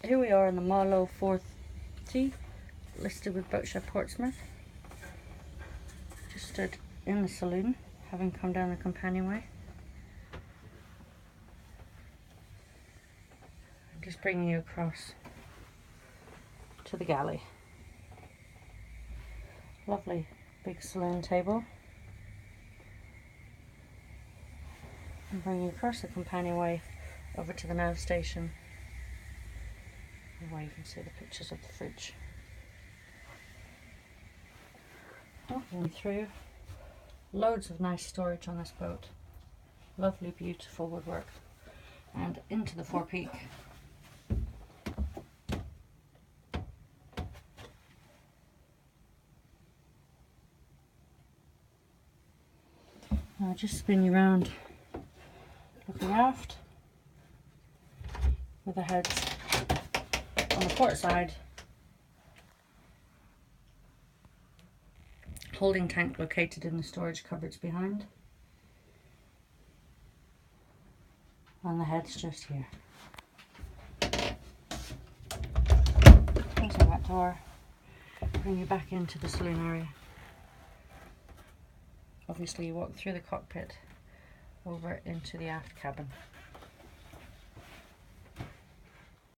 here we are in the Malo 4T, listed with Boatshed Portsmouth. Just stood in the saloon, having come down the companionway. Just bringing you across to the galley. Lovely big saloon table. And bring you across the companionway over to the nav station, where you can see the pictures of the fridge. Walking through, loads of nice storage on this boat. Lovely, beautiful woodwork. And into the forepeak. I'll just spin you around, looking aft, with the heads on the port side. Holding tank located in the storage cupboards behind. And the head's just here. Closing that door, bring you back into the saloon area. Obviously you walk through the cockpit over into the aft cabin.